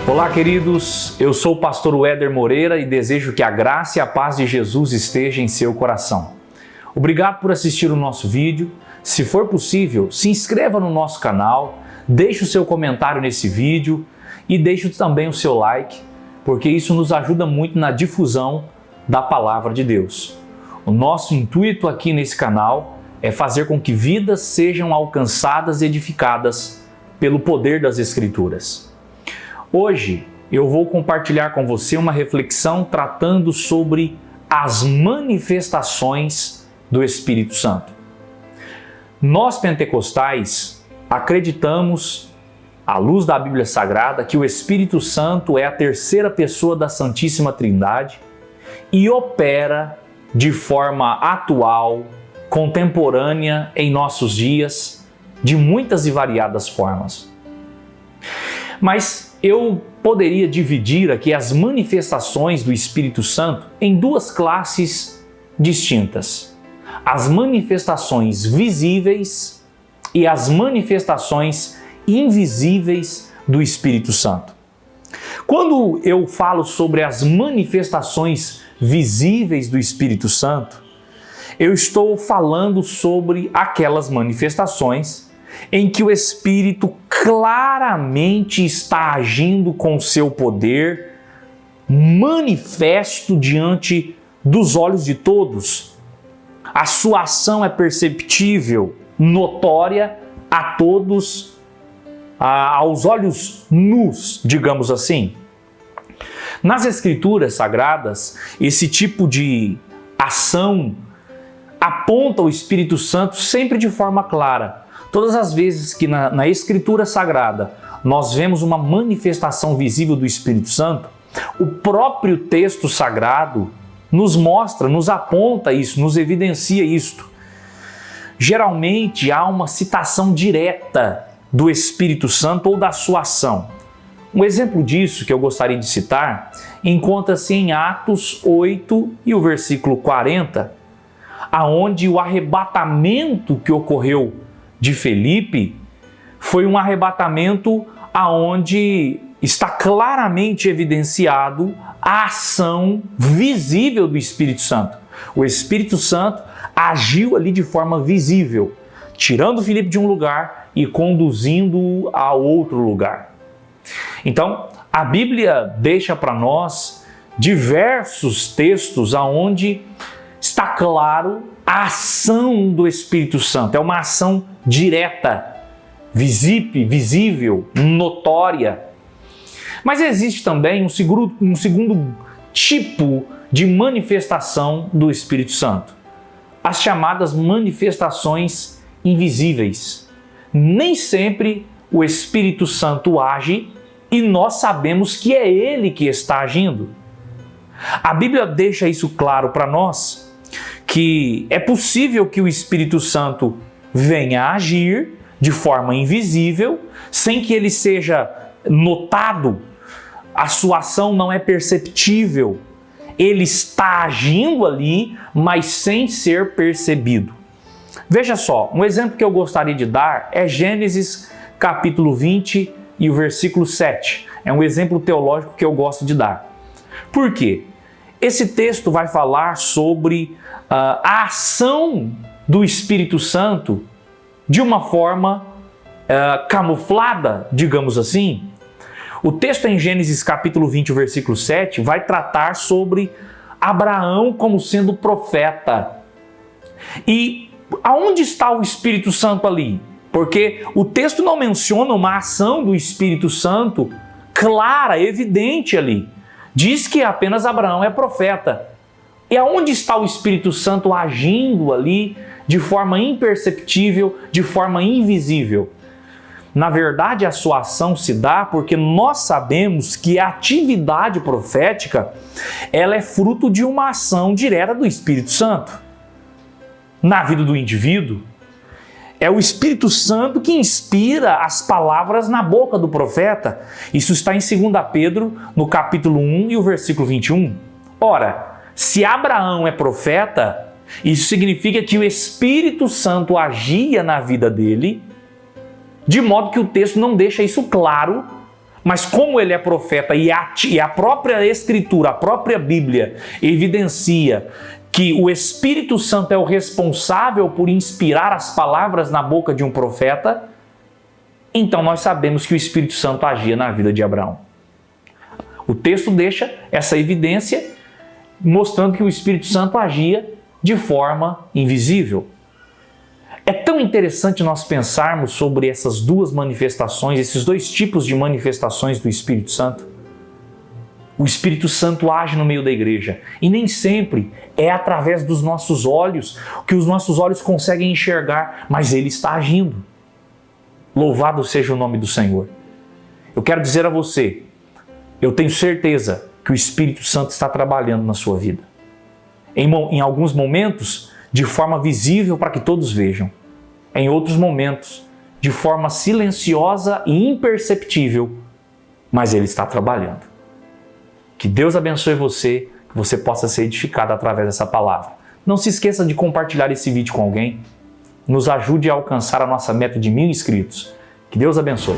Olá, queridos, eu sou o pastor Weder Moreira e desejo que a graça e a paz de Jesus esteja em seu coração. Obrigado por assistir o nosso vídeo. Se for possível, se inscreva no nosso canal, deixe o seu comentário nesse vídeo e deixe também o seu like, porque isso nos ajuda muito na difusão da palavra de Deus. O nosso intuito aqui nesse canal é fazer com que vidas sejam alcançadas e edificadas pelo poder das Escrituras. Hoje eu vou compartilhar com você uma reflexão tratando sobre as manifestações do Espírito Santo. Nós pentecostais acreditamos, à luz da Bíblia Sagrada, que o Espírito Santo é a terceira pessoa da Santíssima Trindade e opera de forma atual, contemporânea em nossos dias, de muitas e variadas formas. Mas eu poderia dividir aqui as manifestações do Espírito Santo em duas classes distintas: as manifestações visíveis e as manifestações invisíveis do Espírito Santo. Quando eu falo sobre as manifestações visíveis do Espírito Santo, eu estou falando sobre aquelas manifestações em que o Espírito claramente está agindo com seu poder, manifesto diante dos olhos de todos. A sua ação é perceptível, notória a todos, aos olhos nus, digamos assim. Nas Escrituras Sagradas, esse tipo de ação aponta o Espírito Santo sempre de forma clara. Todas as vezes que na Escritura Sagrada nós vemos uma manifestação visível do Espírito Santo, o próprio texto sagrado nos mostra, nos aponta isso, nos evidencia isto. Geralmente há uma citação direta do Espírito Santo ou da sua ação. Um exemplo disso que eu gostaria de citar encontra-se em Atos 8 e o versículo 40, aonde o arrebatamento que ocorreu de Felipe foi um arrebatamento aonde está claramente evidenciado a ação visível do Espírito Santo. O Espírito Santo agiu ali de forma visível, tirando Felipe de um lugar e conduzindo-o a outro lugar. Então, a Bíblia deixa para nós diversos textos aonde está claro a ação do Espírito Santo. É uma ação direta, visível, notória. Mas existe também um segundo tipo de manifestação do Espírito Santo: as chamadas manifestações invisíveis. Nem sempre o Espírito Santo age e nós sabemos que é Ele que está agindo. A Bíblia deixa isso claro para nós, que é possível que o Espírito Santo venha a agir de forma invisível, sem que ele seja notado, a sua ação não é perceptível, ele está agindo ali, mas sem ser percebido. Veja só, um exemplo que eu gostaria de dar é Gênesis capítulo 20 e o versículo 7. É um exemplo teológico que eu gosto de dar. Por quê? Esse texto vai falar sobre a ação do Espírito Santo de uma forma camuflada, digamos assim. O texto em Gênesis capítulo 20, versículo 7, vai tratar sobre Abraão como sendo profeta. E aonde está o Espírito Santo ali? Porque o texto não menciona uma ação do Espírito Santo clara, evidente ali. Diz que apenas Abraão é profeta. E aonde está o Espírito Santo agindo ali de forma imperceptível, de forma invisível? Na verdade, a sua ação se dá porque nós sabemos que a atividade profética ela é fruto de uma ação direta do Espírito Santo. Na vida do indivíduo, é o Espírito Santo que inspira as palavras na boca do profeta. Isso está em 2 Pedro, no capítulo 1 e o versículo 21. Ora, se Abraão é profeta, isso significa que o Espírito Santo agia na vida dele, de modo que o texto não deixa isso claro, Mas como ele é profeta e a própria Escritura, a própria Bíblia, evidencia que o Espírito Santo é o responsável por inspirar as palavras na boca de um profeta, então nós sabemos que o Espírito Santo agia na vida de Abraão. O texto deixa essa evidência mostrando que o Espírito Santo agia de forma invisível. É tão interessante nós pensarmos sobre essas duas manifestações, esses dois tipos de manifestações do Espírito Santo. O Espírito Santo age no meio da igreja e nem sempre é através dos nossos olhos, que os nossos olhos conseguem enxergar, mas Ele está agindo. Louvado seja o nome do Senhor. Eu quero dizer a você, eu tenho certeza que o Espírito Santo está trabalhando na sua vida. Em alguns momentos, de forma visível para que todos vejam. Em outros momentos, de forma silenciosa e imperceptível, mas Ele está trabalhando. Que Deus abençoe você, que você possa ser edificado através dessa palavra. Não se esqueça de compartilhar esse vídeo com alguém. Nos ajude a alcançar a nossa meta de 1000 inscritos. Que Deus abençoe.